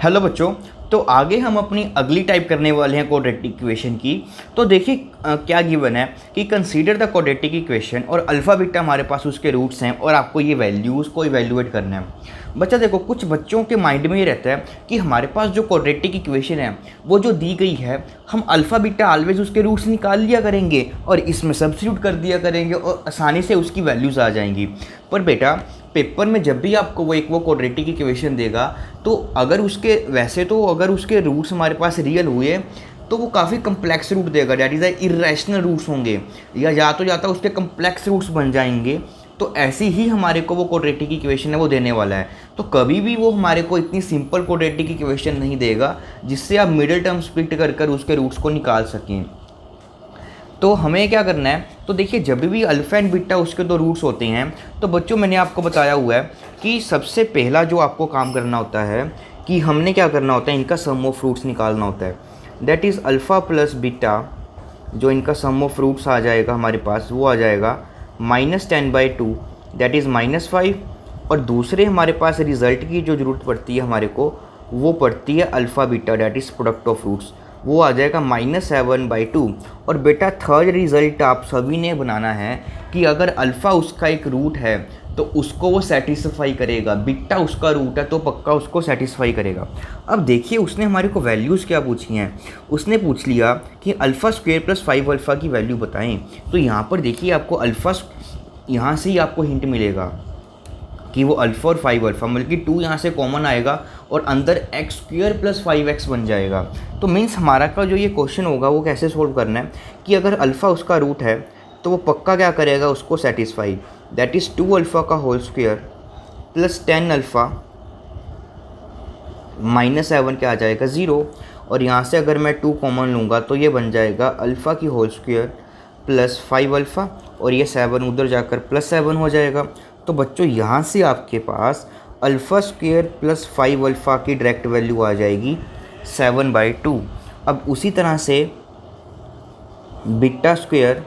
Hello बच्चों। तो आगे हम अपनी अगली टाइप करने वाले हैं क्वाड्रेटिक इक्वेशन की। तो देखिए क्या गिवन है कि कंसीडर द क्वाड्रेटिक इक्वेशन और अल्फ़ा बीटा हमारे पास उसके रूट्स हैं और आपको ये वैल्यूज़ को इवेल्युएट करना है। बच्चा देखो, कुछ बच्चों के माइंड में ये रहता है कि हमारे पास जो क्वाड्रेटिक इक्वेशन है वो जो दी गई है, हम अल्फ़ा बीटा ऑलवेज उसके रूट्स निकाल लिया करेंगे और इसमें सब्स्टिट्यूट कर दिया करेंगे और आसानी से उसकी वैल्यूज़ आ जाएंगी। पर बेटा, पेपर में जब भी आपको वो क्वाड्रेटिक इक्वेशन देगा तो अगर उसके रूट्स हमारे पास रियल हुए तो वो काफ़ी कम्प्लेक्स रूट देगा, डैट इज़ इरेशनल रूट्स होंगे या जाता उसके कम्प्लेक्स रूट्स बन जाएंगे। तो ऐसी ही हमारे को वो क्वाड्रेटिक इक्वेशन है वो देने वाला है। तो कभी भी वो हमारे को इतनी सिंपल क्वाड्रेटिक इक्वेशन नहीं देगा जिससे आप मिडिल टर्म स्प्लिट कर उसके रूट्स को निकाल सकें। तो हमें क्या करना है, तो देखिए जब भी अल्फ़ा एंड बीटा उसके दो रूट्स होते हैं तो बच्चों मैंने आपको बताया हुआ है कि सबसे पहला जो आपको काम करना होता है कि हमने क्या करना होता है, इनका सम ऑफ रूट्स निकालना होता है। That is alpha plus beta, जो इनका सम ऑफ रूट्स आ जाएगा हमारे पास वो आ जाएगा -10/2, दैट इज़ -5। और दूसरे हमारे पास रिज़ल्ट की जो ज़रूरत पड़ती है हमारे को वो पड़ती है alpha beta, that is product of roots, वो आ जाएगा -7/2। और बेटा थर्ड रिज़ल्ट आप सभी ने बनाना है कि अगर अल्फ़ा उसका एक रूट है तो उसको वो सेटिस्फाई करेगा, बीटा उसका रूट है तो पक्का उसको सेटिस्फाई करेगा। अब देखिए उसने हमारे को वैल्यूज़ क्या पूछी हैं, उसने पूछ लिया कि अल्फ़ा स्क्वायर प्लस 5 अल्फ़ा की वैल्यू बताएं। तो यहाँ पर देखिए आपको अल्फ़ा, यहाँ से ही आपको हिंट मिलेगा कि वो अल्फ़ा और 5 अल्फ़ा, मतलब कि 2 यहाँ से कॉमन आएगा और अंदर एक्स स्क्वायर प्लस 5x बन जाएगा। तो मीन्स हमारा का जो ये क्वेश्चन होगा वो कैसे सोल्व करना है कि अगर अल्फ़ा उसका रूट है तो वो पक्का क्या करेगा, उसको सेटिस्फाई, दैट इज़ 2 अल्फ़ा का होल स्क्वायर प्लस 10 अल्फ़ा -7 क्या आ जाएगा 0। और यहाँ से अगर मैं 2 कॉमन लूँगा तो ये बन जाएगा अल्फ़ा की होल स्क्वायर प्लस 5 अल्फ़ा और ये 7 उधर जाकर +7 हो जाएगा। तो बच्चों यहाँ से आपके पास अल्फ़ा स्क्वायर प्लस 5 अल्फ़ा की डायरेक्ट वैल्यू आ जाएगी 7/2। अब उसी तरह से बीटा स्क्वायर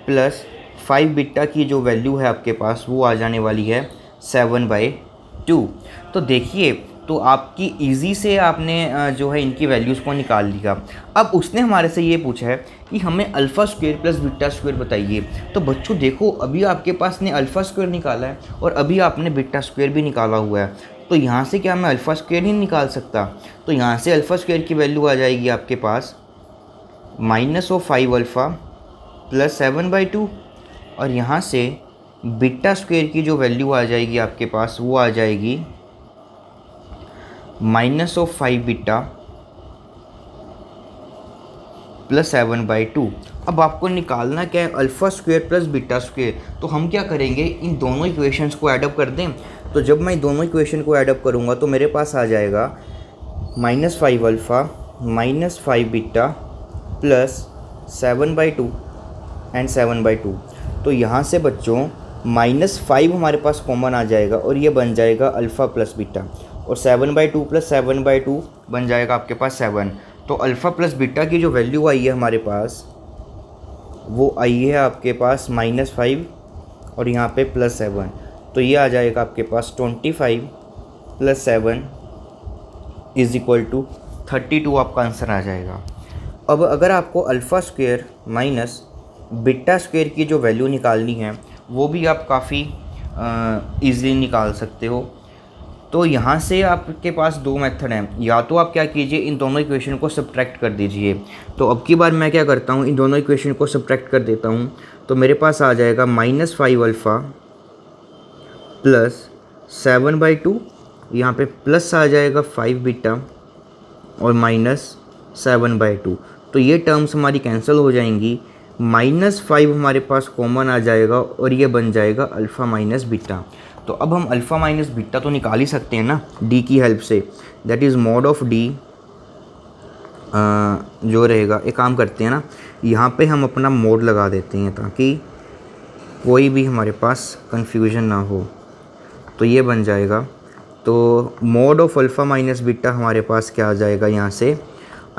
प्लस 5 बीटा की जो वैल्यू है आपके पास वो आ जाने वाली है 7/2। तो देखिए, तो आपकी इजी से आपने जो है इनकी वैल्यूज़ को निकाल लिया। अब उसने हमारे से ये पूछा है कि हमें alpha square plus beta square बताइए। तो बच्चों देखो, अभी आपके पास ने अल्फ़ा स्क्वायर निकाला है और अभी आपने बीटा स्क्वायर भी निकाला हुआ है। तो यहाँ से क्या मैं अल्फ़ा स्क्वायर ही निकाल सकता? तो यहाँ से अल्फ़ा स्क्वायर की वैल्यू आ जाएगी आपके पास -5 अल्फ़ा प्लस 7/2 और यहाँ से बीटा स्क्वायर की जो वैल्यू आ जाएगी आपके पास वो आ जाएगी -5 बीटा प्लस 7/2। अब आपको निकालना क्या है, alpha square plus beta square. तो हम क्या करेंगे, इन दोनों इक्वेशंस को ऐडअप कर दें। तो जब मैं दोनों इक्वेशन को ऐडअप करूँगा तो मेरे पास आ जाएगा -5 अल्फ़ा -5 बीटा प्लस 7/2 एंड 7/2। तो यहाँ से बच्चों -5 हमारे पास कॉमन आ जाएगा और ये बन जाएगा अल्फ़ा प्लस बीटा और 7/2 प्लस 7/2 बन जाएगा आपके पास 7। तो अल्फ़ा प्लस बीटा की जो वैल्यू आई है हमारे पास वो आई है आपके पास -5 और यहाँ पे +7। तो ये आ जाएगा आपके पास 25 + 7 = 32 आपका आंसर आ जाएगा। अब अगर आपको alpha square minus beta square की जो वैल्यू निकालनी है वो भी आप काफ़ी ईज़िली निकाल सकते हो। तो यहाँ से आपके पास दो मेथड हैं, या तो आप क्या कीजिए इन दोनों इक्वेशन को सब्ट्रैक्ट कर दीजिए। तो अब की बार मैं क्या करता हूँ, इन दोनों इक्वेशन को सब्ट्रैक्ट कर देता हूँ। तो मेरे पास आ जाएगा -5 अल्फ़ा प्लस 7/2, यहाँ पे प्लस आ जाएगा 5 बीटा और -7/2। तो ये टर्म्स हमारी कैंसिल हो जाएंगी, -5 हमारे पास कॉमन आ जाएगा और ये बन जाएगा अल्फ़ा माइनस बीटा। तो अब हम अल्फ़ा माइनस बीटा तो निकाल ही सकते हैं ना डी की हेल्प से, that is mod of D जो रहेगा। एक काम करते हैं ना, यहाँ पे हम अपना मोड लगा देते हैं ताकि कोई भी हमारे पास कन्फ्यूजन ना हो। तो ये बन जाएगा, तो mod of alpha minus beta हमारे पास क्या आ जाएगा, यहाँ से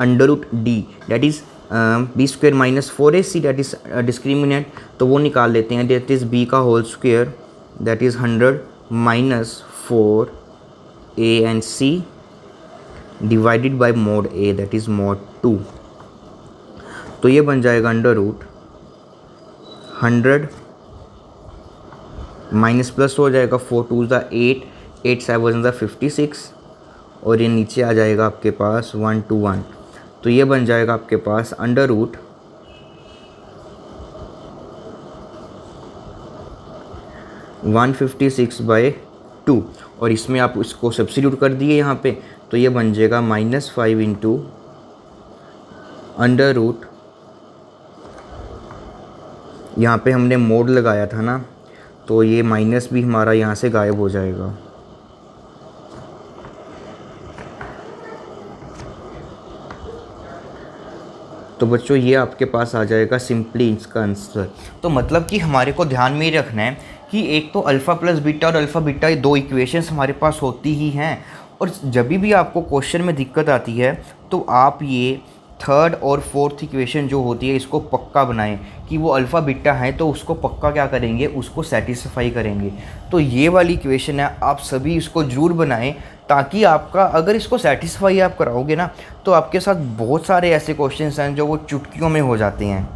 √d that is b² - 4ac that is discriminant. तो वो निकाल लेते हैं, दैट इज़ b का whole square that is 100 - 4a and c divided by mod A that is mod 2। तो ये बन जाएगा अंडर रूट 100 माइनस प्लस हो जाएगा 4 2 ज़ा 8, 8 7 ज़ा 56 और ये नीचे आ जाएगा आपके पास 1 2 1। तो ये बन जाएगा आपके पास अंडर रूट 156/2 और इसमें आप इसको सब्स्टिट्यूट कर दिए यहाँ पे, तो ये बन जाएगा -5 इंटू अंडर रूट, यहाँ पे हमने मोड लगाया था ना, तो ये माइनस भी हमारा यहाँ से गायब हो जाएगा। तो बच्चों ये आपके पास आ जाएगा सिंपली इसका आंसर। तो मतलब कि हमारे को ध्यान में ही रखना है कि एक तो अल्फ़ा प्लस बीटा और अल्फ़ा बीटा, ये 2 इक्वेशंस हमारे पास होती ही हैं, और जब भी आपको क्वेश्चन में दिक्कत आती है तो आप ये थर्ड और फोर्थ इक्वेशन जो होती है इसको पक्का बनाएं कि वो अल्फ़ा बीटा है, तो उसको पक्का क्या करेंगे, उसको सेटिस्फाई करेंगे। तो ये वाली इक्वेशन है, आप सभी इसको ज़रूर बनाएं, ताकि आपका अगर इसको सेटिस्फाई आप कराओगे ना, तो आपके साथ बहुत सारे ऐसे क्वेश्चंस हैं जो वो चुटकियों में हो जाते हैं।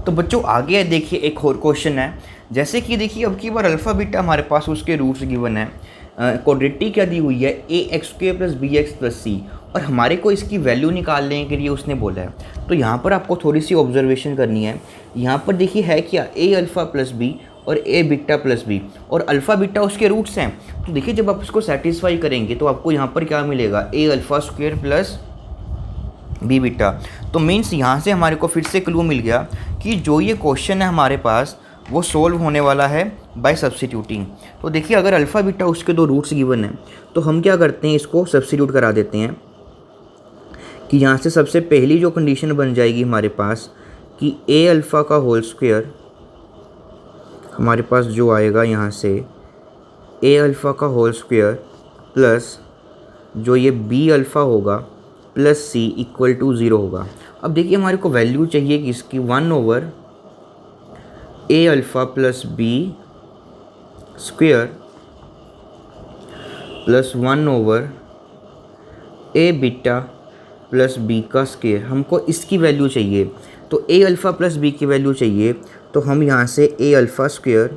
तो बच्चों आगे देखिए एक और क्वेश्चन है, जैसे कि देखिए अब की बार अल्फ़ा बीटा हमारे पास उसके रूट्स गिवन है, क्वाड्रेटिक क्या दी हुई है ax² + bx + c, और हमारे को इसकी वैल्यू निकालने के लिए उसने बोला है। तो यहाँ पर आपको थोड़ी सी ऑब्जर्वेशन करनी है। यहाँ पर देखिए है क्या, a अल्फ़ा + b और a बीटा + b, और अल्फ़ा बीटा उसके रूट्स हैं। तो देखिए जब आप इसको सेटिस्फाई करेंगे तो आपको यहाँ पर क्या मिलेगा, a अल्फ़ा² + b बीटा। तो मीन्स यहाँ से हमारे को फिर से क्लू मिल गया कि जो ये क्वेश्चन है हमारे पास वो सोल्व होने वाला है बाय सब्स्टिट्यूटिंग। तो देखिए अगर अल्फ़ा बीटा उसके 2 रूट्स गिवन हैं, तो हम क्या करते हैं, इसको सब्स्टिट्यूट करा देते हैं कि यहाँ से सबसे पहली जो कंडीशन बन जाएगी हमारे पास कि a अल्फ़ा का होल स्क्वायर, हमारे पास जो आएगा यहाँ से a अल्फ़ा का होल स्क्वायर प्लस जो ये b अल्फ़ा होगा प्लस c = 0 होगा। अब देखिए हमारे को वैल्यू चाहिए कि इसकी 1/a alpha + b square plus 1/a beta + b का स्क्वायर, हमको इसकी वैल्यू चाहिए। तो a अल्फ़ा + b की वैल्यू चाहिए, तो हम यहाँ से a अल्फ़ा²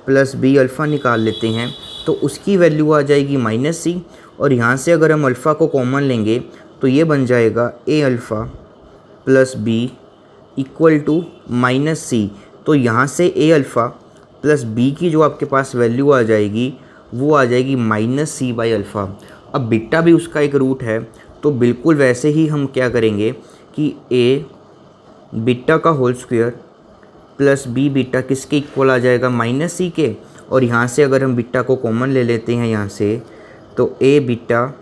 + b अल्फ़ा निकाल लेते हैं, तो उसकी वैल्यू आ जाएगी -c, और यहाँ से अगर हम अल्फ़ा को कॉमन लेंगे तो ये बन जाएगा a अल्फ़ा + b = -c। तो यहाँ से a अल्फ़ा + b की जो आपके पास वैल्यू आ जाएगी वो आ जाएगी -c/अल्फ़ा। अब बीटा भी उसका एक रूट है, तो बिल्कुल वैसे ही हम क्या करेंगे कि a बीटा का whole square plus b beta किसके इक्वल आ जाएगा, -c के, और यहाँ से अगर हम बीटा को कॉमन ले लेते हैं यहाँ से, तो a बीटा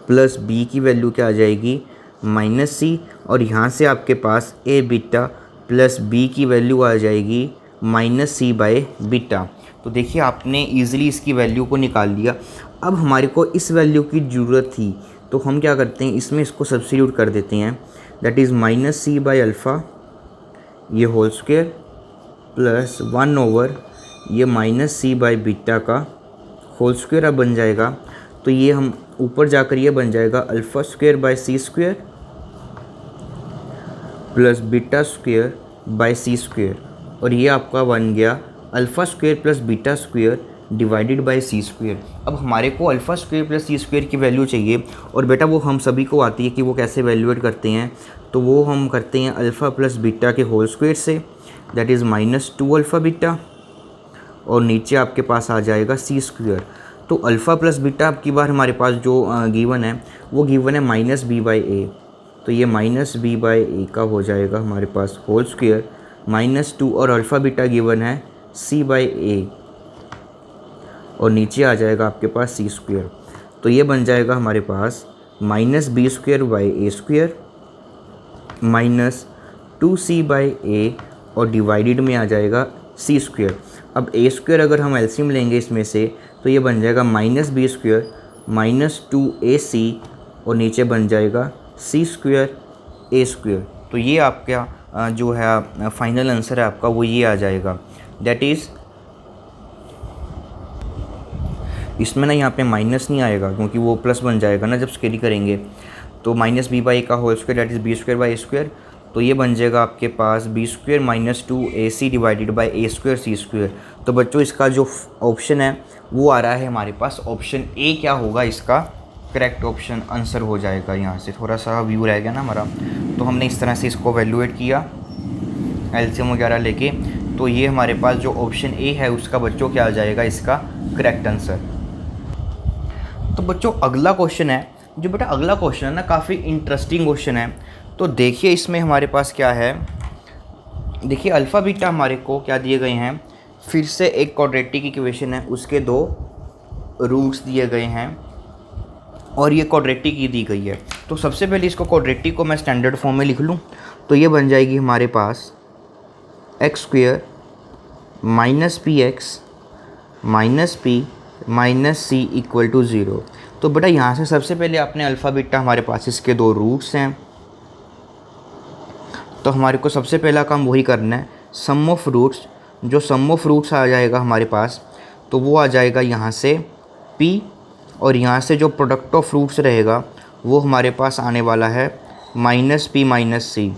प्लस b की वैल्यू क्या आ जाएगी, -c, और यहाँ से आपके पास a बीटा प्लस b की वैल्यू आ जाएगी -c/बीटा। तो देखिए आपने ईज़िली इसकी वैल्यू को निकाल लिया। अब हमारे को इस वैल्यू की ज़रूरत थी, तो हम क्या करते हैं, इसमें इसको सब्स्टिट्यूट कर देते हैं, दैट इज़ -c/अल्फ़ा ये होल स्क्वायर प्लस 1/, ये -c/बीटा का होल स्क्वायर अब बन जाएगा। तो ये हम ऊपर जाकर ये बन जाएगा α² प्लस β² और ये आपका बन गया α² + β² डिवाइडेड बाय c²। अब हमारे को α² + c² की वैल्यू चाहिए, और बेटा वो हम सभी को आती है कि वो कैसे वैल्यूएट करते हैं। तो वो हम करते हैं अल्फ़ा प्लस बीटा के होल स्क्वायर से, दैट इज़ -2 अल्फ़ा बीटा, और नीचे आपके पास आ जाएगा c²। तो अल्फ़ा प्लस बीटा अब की बार हमारे पास जो गिवन है वो गिवन है -b/a। तो ये -b/a का हो जाएगा हमारे पास होल स्क्वायर -2, और अल्फ़ा बीटा गिवन है c/a, और नीचे आ जाएगा आपके पास c²। तो ये बन जाएगा हमारे पास -b² - 2c/a, और डिवाइडेड में आ जाएगा c²। अब a² अगर हम एलसीएम लेंगे इसमें से, तो ये बन जाएगा -b² - 2ac, और नीचे बन जाएगा c² a²। तो ये आपका जो है फाइनल आंसर है आपका वो ये आ जाएगा, दैट इज़ इसमें ना यहाँ पे माइनस नहीं आएगा क्योंकि वो प्लस बन जाएगा ना जब स्केल करेंगे। तो माइनस बी बाई का whole square that is B square by A square. तो ये बन जाएगा आपके पास B square minus 2ac divided by A square C square. तो बच्चों इसका जो ऑप्शन है वो आ रहा है हमारे पास ऑप्शन ए क्या होगा इसका करेक्ट ऑप्शन आंसर हो जाएगा। यहाँ से थोड़ा सा व्यू रह गया ना हमारा, तो हमने इस तरह से इसको वैल्यूएट किया एलसीएम वगैरह लेके। तो ये हमारे पास जो ऑप्शन ए है उसका बच्चों क्या आ जाएगा इसका करेक्ट आंसर। तो बच्चों अगला क्वेश्चन है, जो बेटा अगला क्वेश्चन है ना काफ़ी इंटरेस्टिंग क्वेश्चन है। तो देखिए इसमें हमारे पास क्या है, देखिए अल्फ़ा बीटा हमारे को क्या दिए गए हैं, फिर से एक क्वाड्रेटिक इक्वेशन है, उसके 2 रूट्स दिए गए हैं और ये क्वाड्रेटिक ही दी गई है। तो सबसे पहले इसको क्वाड्रेटिक को मैं स्टैंडर्ड फॉर्म में लिख लूँ तो ये बन जाएगी हमारे पास X square minus P X minus P minus C equal to 0। तो बेटा यहाँ से सबसे पहले आपने अल्फ़ा बीटा हमारे पास इसके 2 रूट्स हैं, तो हमारे को सबसे पहला काम वही करना है सम ऑफ रूट्स। जो सम ऑफ रूट्स आ जाएगा हमारे पास तो वो आ जाएगा यहाँ से p, और यहाँ से जो प्रोडक्ट ऑफ रूट्स रहेगा वो हमारे पास आने वाला है माइनस पी माइनस सी।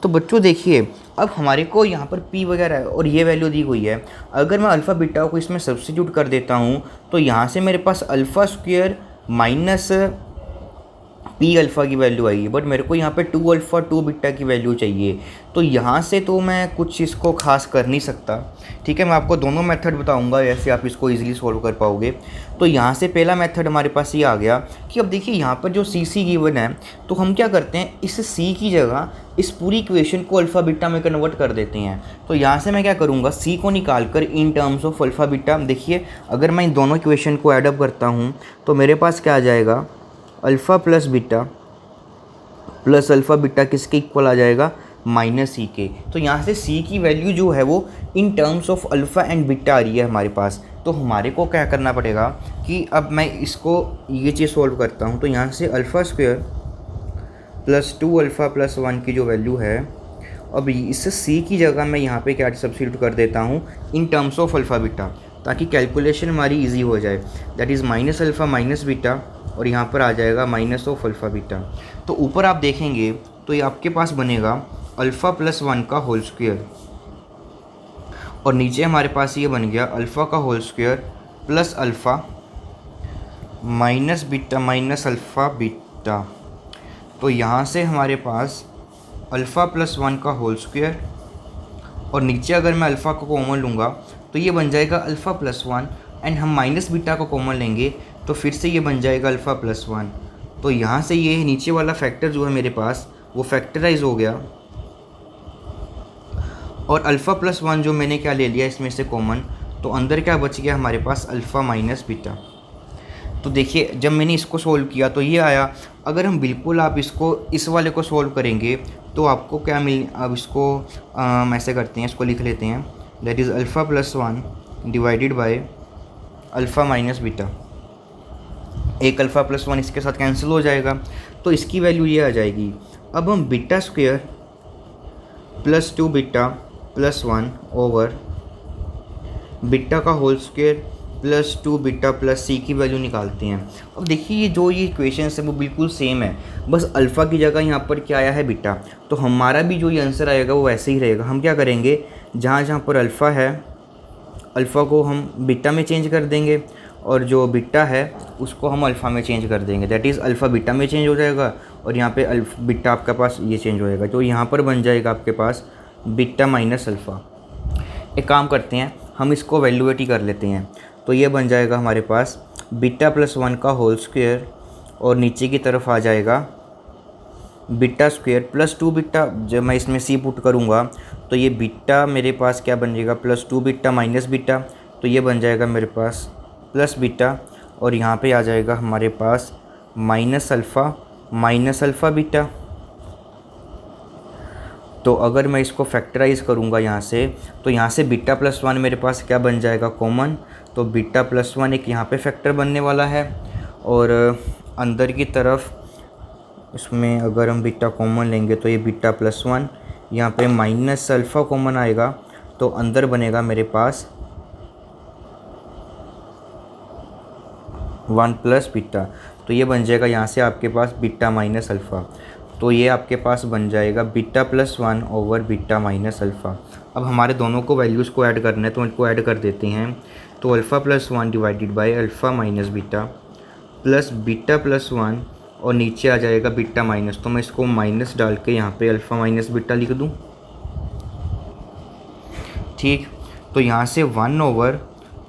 तो बच्चों देखिए अब हमारे को यहाँ पर p वगैरह है और ये वैल्यू दी हुई है। अगर मैं अल्फ़ा बीटा को इसमें सब्स्टिट्यूट कर देता हूँ तो यहाँ से मेरे पास alpha square minus P alpha की वैल्यू आई है, बट मेरे को यहाँ पे 2 अल्फ़ा 2 बीटा की वैल्यू चाहिए। तो यहाँ से तो मैं कुछ इसको खास कर नहीं सकता। ठीक है, मैं आपको दोनों मेथड बताऊँगा, ऐसे आप इसको इजीली सॉल्व कर पाओगे। तो यहाँ से पहला मेथड हमारे पास ये आ गया कि अब देखिए यहाँ पर जो सी गिवन है, तो हम क्या करते हैं इस सी की जगह इस पूरी इक्वेशन को अल्फ़ा बीटा में कन्वर्ट कर देते हैं। तो यहाँ से मैं क्या करूँगा सी को निकाल कर इन टर्म्स ऑफ अल्फ़ा बीटा, देखिए अगर मैं इन दोनों इक्वेशन को एडअप करता हूँ तो मेरे पास क्या आ जाएगा alpha plus beta plus alpha beta किसके इक्वल आ जाएगा माइनस सी के। तो यहाँ से सी की वैल्यू जो है वो in terms of alpha and beta आ रही है हमारे पास। तो हमारे को क्या करना पड़ेगा कि अब मैं इसको ये चीज़ सोल्व करता हूँ। तो यहाँ से alpha square plus 2 alpha plus 1 की जो वैल्यू है, अब इस सी की जगह मैं यहाँ पे क्या सब्स्टिट्यूट कर देता हूँ इन टर्म्स ऑफ अल्फ़ा बीटा, ताकि कैलकुलेशन हमारी इजी हो जाए। That is minus alpha minus beta और यहाँ पर आ जाएगा माइनस ऑफ अल्फ़ा बीटा। तो ऊपर आप देखेंगे तो ये आपके पास बनेगा अल्फ़ा प्लस 1 का होल स्क्वायर, और नीचे हमारे पास ये बन गया अल्फ़ा का whole square plus alpha minus beta minus alpha beta. तो यहाँ से हमारे पास अल्फ़ा प्लस 1 का होल स्क्वायर, और नीचे अगर मैं अल्फ़ा को कॉमन लूँगा तो ये बन जाएगा अल्फ़ा प्लस 1, एंड हम माइनस बीटा को कॉमन लेंगे तो फिर से ये बन जाएगा अल्फ़ा प्लस 1। तो यहाँ से ये नीचे वाला फैक्टर जो है मेरे पास वो फैक्टराइज हो गया, और अल्फ़ा प्लस 1 जो मैंने क्या ले लिया इसमें से कॉमन, तो अंदर क्या बच गया हमारे पास अल्फ़ा माइनस बीटा। तो देखिए जब मैंने इसको सोल्व किया तो ये आया। अगर हम बिल्कुल आप इसको इस वाले को सोल्व करेंगे तो आपको क्या मिल, अब इसको ऐसे करते हैं, इसको लिख लेते हैं that is alpha plus 1 divided by alpha minus beta. एक अल्फ़ा प्लस 1 इसके साथ कैंसिल हो जाएगा, तो इसकी वैल्यू ये आ जाएगी। अब हम beta square plus 2 beta plus 1 over beta का whole square plus 2 beta plus C की वैल्यू निकालते हैं। अब देखिए ये जो ये इक्वेशन है वो बिल्कुल सेम है, बस अल्फ़ा की जगह यहाँ पर क्या आया है बीटा। तो हमारा भी जो ये आंसर आएगा वो वैसे ही रहेगा। हम क्या करेंगे जहाँ जहाँ पर अल्फ़ा है अल्फ़ा को हम बीटा में चेंज कर देंगे, और जो बीटा है उसको हम अल्फ़ा में चेंज कर देंगे। दैट इज़ अल्फ़ा बीटा में चेंज हो जाएगा और यहाँ पे बीटा आपके पास ये चेंज हो जाएगा। तो यहाँ पर बन जाएगा आपके पास बीटा माइनस अल्फ़ा। एक काम करते हैं हम इसको वैल्यूएट ही कर लेते हैं। तो ये बन जाएगा हमारे पास बीटा प्लस 1 का होल स्क्वायर, और नीचे की तरफ आ जाएगा बीटा स्क्वायर प्लस 2 बीटा। जब मैं इसमें सी पुट करूँगा तो ये बीटा मेरे पास क्या बन जाएगा प्लस 2 बीटा माइनस बीटा। तो ये बन जाएगा मेरे पास प्लस बीटा, और यहाँ पे आ जाएगा हमारे पास माइनस अल्फ़ा बीटा। तो अगर मैं इसको फैक्टराइज़ करूँगा यहाँ से, तो यहाँ से बीटा प्लस 1 मेरे पास क्या बन जाएगा कॉमन। तो बीटा प्लस 1 एक यहाँ पे फैक्टर बनने वाला है, और अंदर की तरफ इसमें अगर हम बीटा कॉमन लेंगे तो ये बीटा प्लस 1, यहाँ पे माइनस अल्फ़ा कॉमन आएगा, तो अंदर बनेगा मेरे पास 1 प्लस बीटा, तो ये बन जाएगा यहाँ से आपके पास बीटा माइनस अल्फ़ा, तो ये आपके पास बन जाएगा beta plus 1 over beta minus alpha. अब हमारे दोनों को वैल्यूज़ को ऐड करना है, तो इनको ऐड कर देते हैं। तो alpha plus 1 divided by alpha minus beta plus beta plus 1 और नीचे आ जाएगा बीटा माइनस, तो मैं इसको माइनस डाल के यहाँ पे अल्फ़ा माइनस बीटा लिख दूँ। ठीक, तो यहाँ से 1 ओवर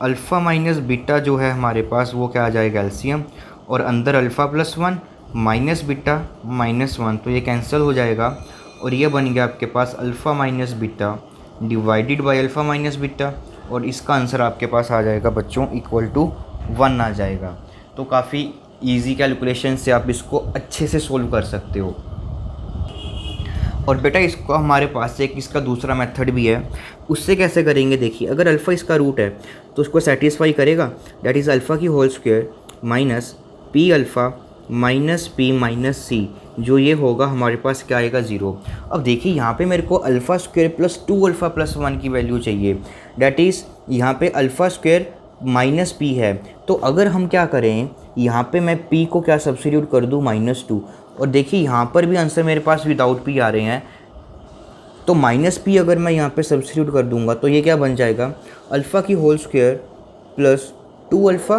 अल्फ़ा माइनस बीटा जो है हमारे पास वो क्या आ जाएगा एलसीएम, और अंदर alpha plus 1 minus beta minus 1, तो ये कैंसिल हो जाएगा और ये बन गया आपके पास alpha minus beta divided by alpha minus beta, और इसका आंसर आपके पास आ जाएगा बच्चों इक्वल टू 1 आ जाएगा। तो काफ़ी इजी कैलकुलेशन से आप इसको अच्छे से सोल्व कर सकते हो। और बेटा इसको हमारे पास एक इसका दूसरा मेथड भी है, उससे कैसे करेंगे देखिए। अगर अल्फ़ा इसका रूट है तो उसको सेटिस्फाई करेगा, दैट इज़ अल्फ़ा की whole square minus P alpha minus P minus C, जो ये होगा हमारे पास क्या आएगा 0। अब देखिए यहाँ पे मेरे को alpha square plus 2 alpha plus 1 की वैल्यू चाहिए, दैट इज़ यहाँ पे अल्फ़ा स्क्वायर माइनस पी है। तो अगर हम क्या करें, यहाँ पे मैं पी को क्या सब्स्टिट्यूट कर दूँ -2, और देखिए यहाँ पर भी आंसर मेरे पास विदाउट पी आ रहे हैं, तो माइनस पी अगर मैं यहाँ पे सब्स्टिट्यूट कर दूंगा तो ये क्या बन जाएगा अल्फ़ा की whole square plus 2 alpha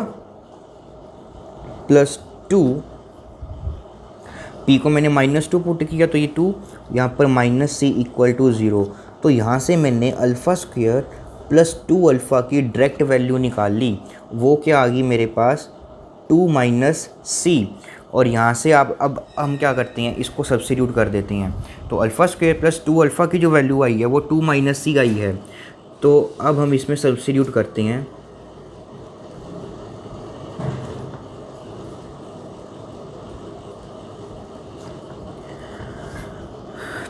plus 2, P को मैंने -2 पुट किया तो ये 2, यहाँ पर माइनस सी इक्वल टू 0। तो यहाँ से मैंने अल्फ़ा स्क्वायर प्लस 2 अल्फ़ा की डायरेक्ट वैल्यू निकाल ली, वो क्या आ गई मेरे पास 2 माइनस सी। और यहाँ से आप अब हम क्या करते हैं, इसको सब्स्टिट्यूट कर देते हैं। तो अल्फ़ा स्क्वायर प्लस 2 अल्फ़ा की जो वैल्यू आई है वो 2 माइनस सी आई है, तो अब हम इसमें सब्स्टिट्यूट करते हैं।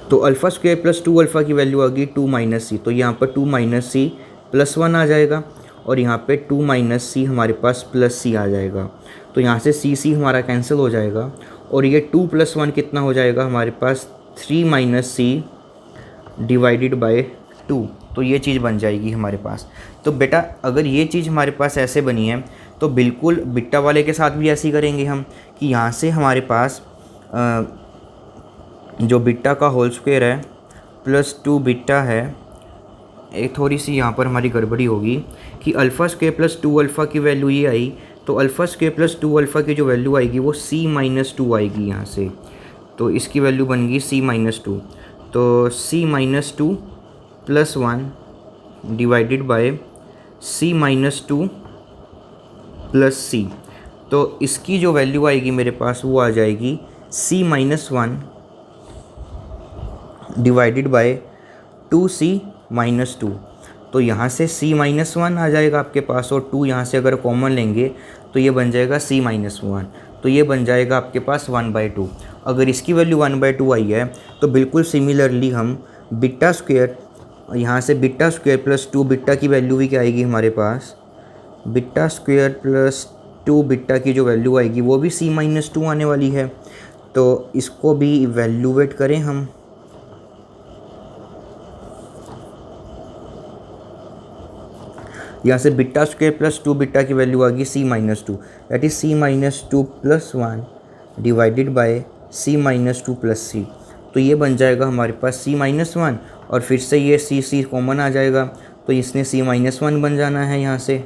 तो अल्फ़ा स्क्वायर प्लस 2 अल्फ़ा की वैल्यू आ गई 2 माइनस सी, तो यहाँ पर 2 माइनस सी प्लस 1 आ जाएगा, और यहाँ पे 2 माइनस सी हमारे पास प्लस सी आ जाएगा। तो यहाँ से सी हमारा कैंसिल हो जाएगा, और ये 2 प्लस 1 कितना हो जाएगा हमारे पास 3 माइनस सी डिवाइडेड बाय 2, तो ये चीज़ बन जाएगी हमारे पास। तो बेटा अगर ये चीज़ हमारे पास ऐसे बनी है तो बिल्कुल बिट्टा वाले के साथ भी ऐसे ही करेंगे हम, कि यहाँ से हमारे पास जो बिट्टा का होल स्क्वायर है प्लस 2 बिट्टा है, एक थोड़ी सी यहाँ पर हमारी गड़बड़ी होगी कि अल्फ़ा स्क्वायर प्लस 2 अल्फ़ा की वैल्यू ये आई, तो अल्फ़ा स्क्वायर प्लस 2 अल्फ़ा की जो वैल्यू आएगी वो c माइनस 2 आएगी यहाँ से, तो इसकी वैल्यू बन गई c माइनस 2, तो c minus 2 plus 1 divided by c minus 2 plus c, तो इसकी जो वैल्यू आएगी मेरे पास वो आ जाएगी c minus 1 divided bye 2c minus 2, तो यहाँ से c माइनस 1 आ जाएगा आपके पास, और 2 यहाँ से अगर कॉमन लेंगे तो ये बन जाएगा c माइनस 1, तो ये बन जाएगा आपके पास 1/2। अगर इसकी वैल्यू 1/2 आई है तो बिल्कुल सिमिलरली हम बिट्टा स्क्वायर, यहाँ से बिट्टा स्क्वायर प्लस 2 बिट्टा की वैल्यू भी क्या आएगी हमारे पास, बिट्टा स्क्वायर प्लस 2 बिट्टा की जो वैल्यू आएगी वो भी c माइनस 2 आने वाली है, तो इसको भी इवैल्यूएट करें हम। यहाँ से बिट्टा स्क्वायर प्लस 2 बिट्टा की वैल्यू आ गई c minus 2, that is c minus 2 plus 1 divided by c minus 2 plus c, तो ये बन जाएगा हमारे पास c माइनस 1, और फिर से ये c कॉमन आ जाएगा, तो इसने c माइनस 1 बन जाना है यहाँ से,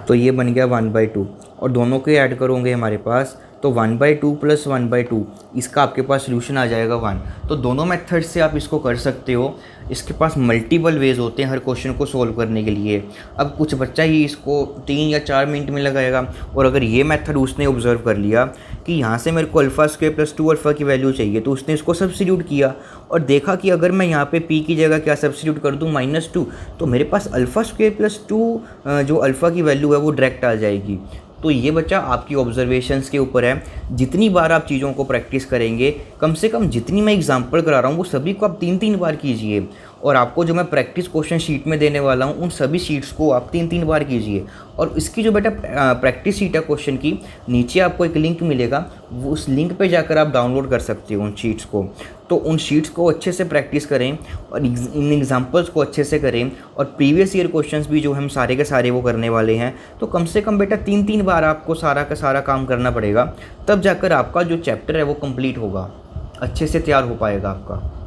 तो ये बन गया 1/2, और दोनों को ऐड करोगे हमारे पास तो 1/2 प्लस 1/2, इसका आपके पास सोल्यूशन आ जाएगा 1। तो दोनों मेथड से आप इसको कर सकते हो, इसके पास मल्टीपल वेज होते हैं हर क्वेश्चन को सोल्व करने के लिए। अब कुछ बच्चा ही इसको 3 या 4 मिनट में लगाएगा, और अगर ये मेथड उसने ऑब्जर्व कर लिया कि यहाँ से मेरे को अल्फ़ा स्क्वायर प्लस 2 अल्फ़ा की वैल्यू चाहिए, तो उसने इसको सब्स्टिट्यूट किया और देखा कि अगर मैं यहाँ पे p की जगह क्या सब्स्टिट्यूट कर दूँ -2, तो मेरे पास अल्फ़ा स्क्वायर प्लस 2 जो अल्फ़ा की वैल्यू है वो डायरेक्ट आ जाएगी। तो ये बच्चा आपकी ऑब्जर्वेशंस के ऊपर है, जितनी बार आप चीज़ों को प्रैक्टिस करेंगे, कम से कम जितनी मैं एग्जांपल करा रहा हूँ वो सभी को आप 3-3 बार कीजिए, और आपको जो मैं प्रैक्टिस क्वेश्चन शीट में देने वाला हूँ उन सभी शीट्स को आप 3-3 बार कीजिए। और इसकी जो बेटा प्रैक्टिस शीट है क्वेश्चन की, नीचे आपको एक लिंक मिलेगा, वो उस लिंक पे जाकर आप डाउनलोड कर सकते हो उन शीट्स को। तो उन शीट्स को अच्छे से प्रैक्टिस करें और इन एग्जांपल्स को अच्छे से करें, और प्रीवियस ईयर क्वेश्चंस भी जो हम सारे के सारे वो करने वाले हैं। तो कम से कम बेटा 3-3 बार आपको सारा का सारा काम करना पड़ेगा, तब जाकर आपका जो चैप्टर है वो कंप्लीट होगा, अच्छे से तैयार हो पाएगा आपका।